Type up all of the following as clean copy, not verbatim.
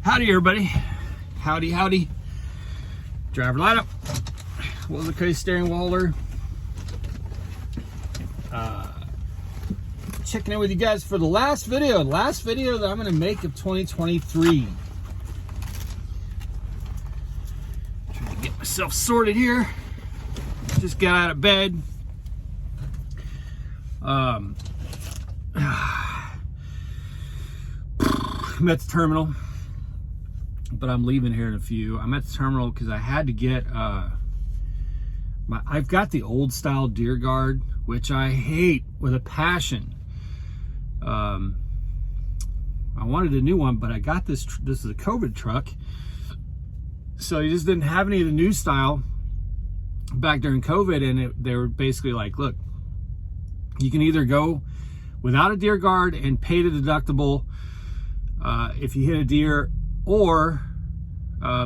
Howdy, everybody. Howdy, howdy. Driver light up. Wilder steering wheeler. Checking in with you guys for the last video that I'm going to make of 2023. Trying to get myself sorted here. Just got out of bed. I'm at the terminal, but I'm leaving here in a few. I'm at the terminal because I had to get I've got the old style deer guard, which I hate with a passion. I wanted a new one, but I got this is a COVID truck, so you just didn't have any of the new style back during COVID, and they were basically like, look, you can either go without a deer guard and pay the deductible if you hit a deer, or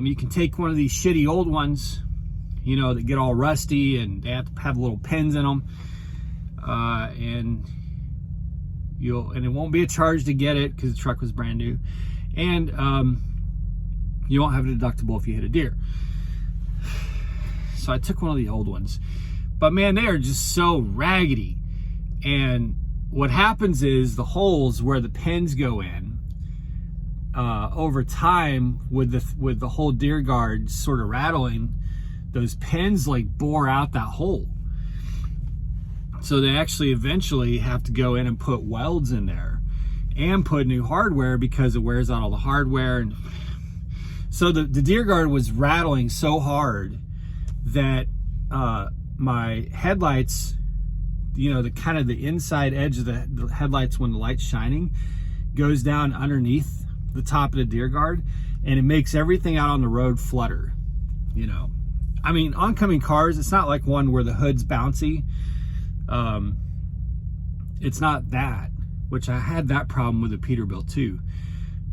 you can take one of these shitty old ones, you know, that get all rusty and they have to have little pins in them, and it won't be a charge to get it because the truck was brand new, and you won't have a deductible if you hit a deer. So I took one of the old ones, but man, they are just so raggedy. And what happens is the holes where the pins go in, over time with the whole deer guard sort of rattling, those pins like bore out that hole. So they actually eventually have to go in and put welds in there and put new hardware because it wears out all the hardware. And so the deer guard was rattling so hard that my headlights, you know, the kind of the inside edge of the headlights when the light's shining goes down underneath the top of the deer guard, and it makes everything out on the road flutter. You know, I mean, oncoming cars, it's not like one where the hood's bouncy. It's not that, which I had that problem with the Peterbilt too,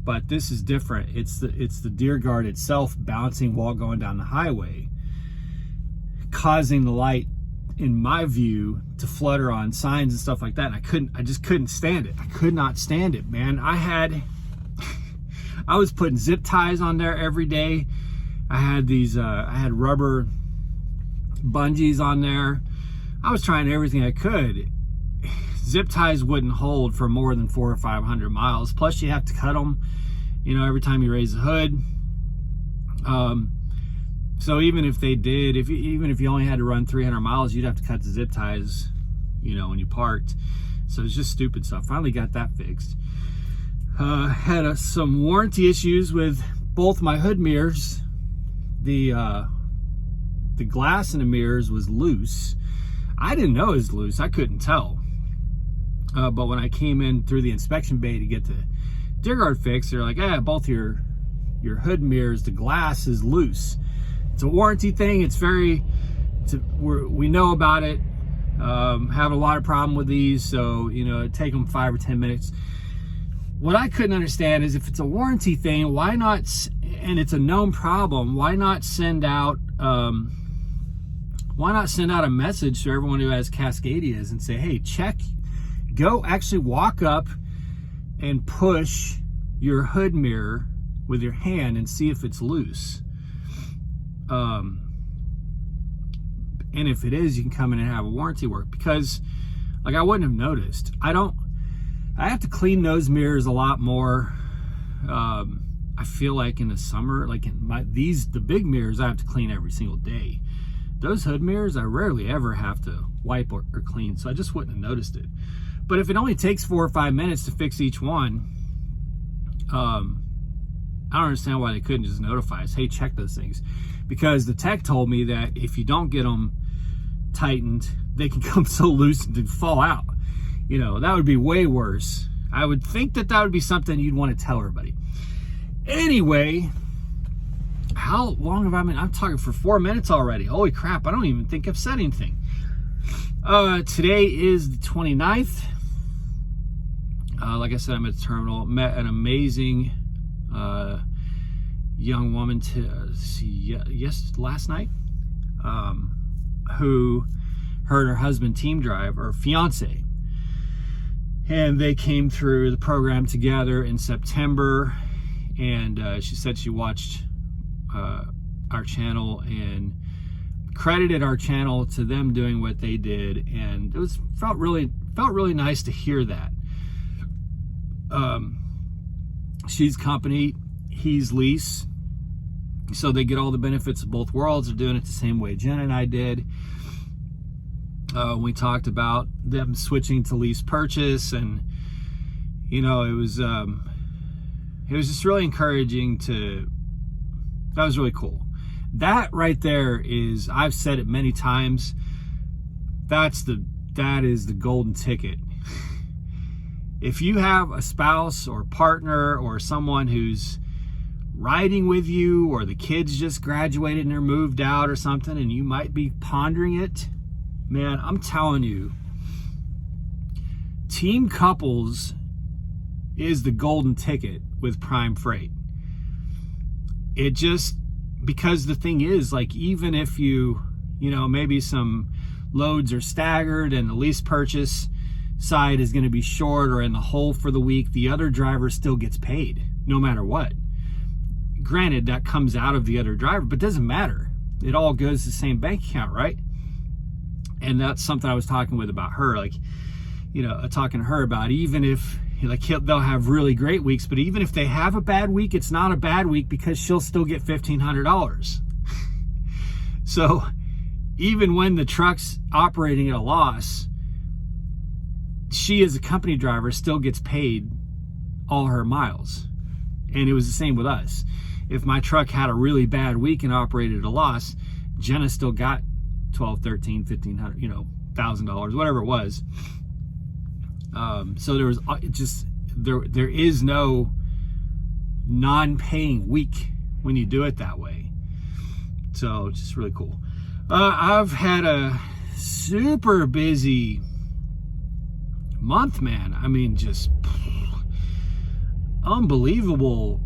but this is different. It's the deer guard itself bouncing while going down the highway, causing the light, in my view, to flutter on signs and stuff like that. And I just couldn't stand it. I could not stand it, man. I was putting zip ties on there every day. I had these, I had rubber bungees on there. I was trying everything I could. Zip ties wouldn't hold for more than 400 or 500 miles. Plus you have to cut them, you know, every time you raise the hood. So even if they did, even if you only had to run 300 miles, you'd have to cut the zip ties, you know, when you parked. So it's just stupid stuff. Finally got that fixed. Had some warranty issues with both my hood mirrors. The glass in the mirrors was loose. I didn't know it was loose. I couldn't tell. But when I came in through the inspection bay to get the deer guard fixed, they're like, both your hood mirrors, the glass is loose. It's a warranty thing. We know about it. Have a lot of problem with these, so you know, it'd take them 5 or 10 minutes. What I couldn't understand is if it's a warranty thing, why not? And it's a known problem. Why not send out? Why not send out a message to everyone who has Cascadias and say, hey, go actually walk up and push your hood mirror with your hand and see if it's loose. And if it is, you can come in and have a warranty work, because like I wouldn't have noticed. I have to clean those mirrors a lot more. I feel like in the summer, like the big mirrors, I have to clean every single day. Those hood mirrors, I rarely ever have to wipe or clean, so I just wouldn't have noticed it. But if it only takes 4 or 5 minutes to fix each one, I don't understand why they couldn't just notify us, hey, check those things. Because the tech told me that if you don't get them tightened, they can come so loose and fall out. You know, that would be way worse. I would think that would be something you'd want to tell everybody. Anyway, how long have I been? I'm talking for 4 minutes already. Holy crap, I don't even think I've said anything. Today is the 29th. Like I said, I'm at the terminal. Met an amazing young woman last night, who her and her husband team drive, or fiance, and they came through the program together in September, and she said she watched our channel and credited our channel to them doing what they did, and it felt really nice to hear that. She's company, he's lease, so they get all the benefits of both worlds. They're doing it the same way Jen and I did. We talked about them switching to lease purchase, and it was just really encouraging that was really cool. That right there is, I've said it many times, that is the golden ticket. If you have a spouse or partner or someone who's riding with you, or the kids just graduated and they're moved out or something, and you might be pondering it, man, I'm telling you, Team Couples is the golden ticket with Prime Freight. It just, because the thing is, like, even if maybe some loads are staggered and the lease purchase side is going to be short or in the hole for the week, the other driver still gets paid no matter what. Granted, that comes out of the other driver, but it doesn't matter. It all goes to the same bank account, right? And that's something I was talking about her, talking to her about, even if they'll have really great weeks, but even if they have a bad week, it's not a bad week because she'll still get $1,500. So even when the truck's operating at a loss, she as a company driver still gets paid all her miles. And it was the same with us. If my truck had a really bad week and operated at a loss, Jenna still got $1,200, $1,300, $1,500, $1,000, whatever it was. So there was there is no non-paying week when you do it that way. So it's just really cool. I've had a super busy month, man. I mean, just unbelievable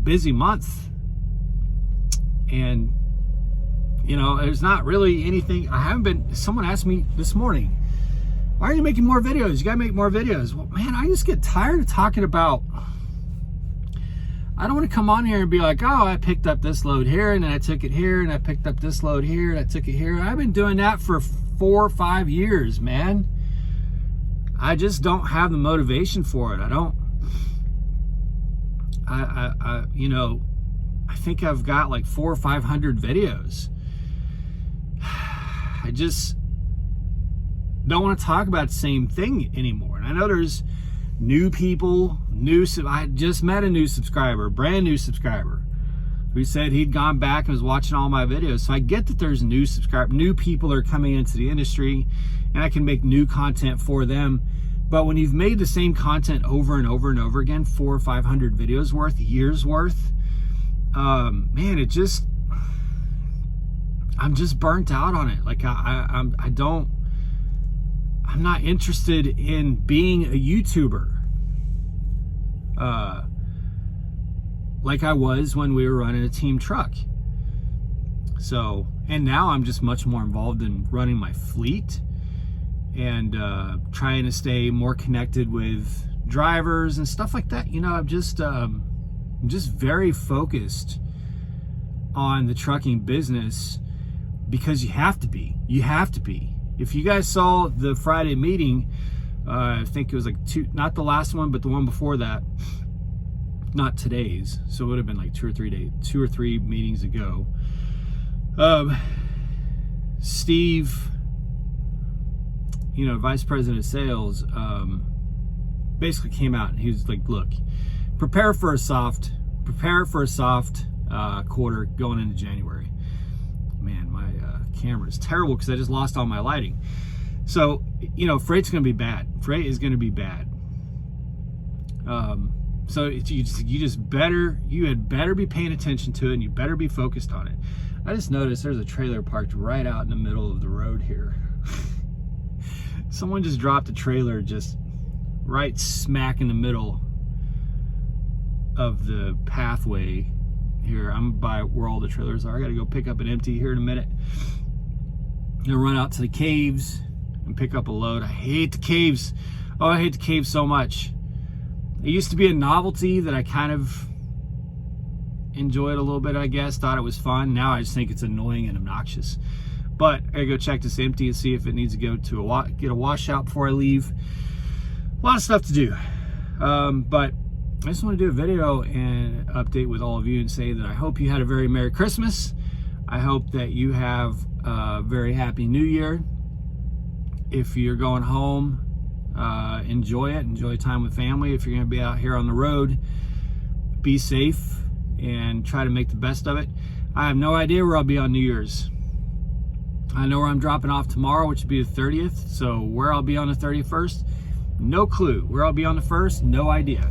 busy month. And there's not really anything. Someone asked me this morning, why are you making more videos? You gotta make more videos. Well, man, I just get tired of talking about, I don't want to come on here and be like, oh, I picked up this load here, and then I took it here, and I picked up this load here, and I took it here. I've been doing that for 4 or 5 years, man. I just don't have the motivation for it. I think I've got like 400 or 500 videos. I just don't want to talk about the same thing anymore. And I know there's new people, I just met a new subscriber, brand new subscriber, who said he'd gone back and was watching all my videos. So I get that there's new people are coming into the industry, and I can make new content for them. But when you've made the same content over and over and over again, 400 or 500 videos worth, years worth, man, I'm just burnt out on it. Like I'm not interested in being a YouTuber like I was when we were running a team truck. So, and now I'm just much more involved in running my fleet and trying to stay more connected with drivers and stuff like that. I'm just very focused on the trucking business, because you have to be. If you guys saw the Friday meeting, I think it was like not the last one, but the one before that, not today's, so it would have been like 2 or 3 meetings ago. Steve, vice president of sales, basically came out and he was like, look, prepare for a soft quarter going into January. Man, my camera is terrible because I just lost all my lighting. So, freight's going to be bad. Freight is going to be bad. So you had better be paying attention to it, and you better be focused on it. I just noticed there's a trailer parked right out in the middle of the road here. Someone just dropped a trailer just right smack in the middle of the pathway here. I'm by where all the trailers are. I gotta go pick up an empty here in a minute. I'm gonna run out to the caves and pick up a load. I hate the caves. Oh, I hate the caves so much. It used to be a novelty that I kind of enjoyed a little bit, I guess. Thought it was fun. Now I just think it's annoying and obnoxious. But I gotta go check this empty and see if it needs to go to get a washout before I leave. A lot of stuff to do. But I just want to do a video and update with all of you and say that I hope you had a very Merry Christmas. I hope that you have a very Happy New Year. If you're going home, enjoy it. Enjoy time with family. If you're going to be out here on the road, be safe and try to make the best of it. I have no idea where I'll be on New Year's. I know where I'm dropping off tomorrow, which would be the 30th. So where I'll be on the 31st, no clue. Where I'll be on the 1st, no idea.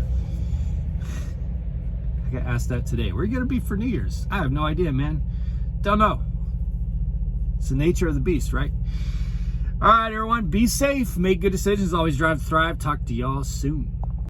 I got asked that today. Where are you going to be for New Year's? I have no idea, man. Don't know. It's the nature of the beast, right? All right, everyone. Be safe. Make good decisions. Always drive to thrive. Talk to y'all soon.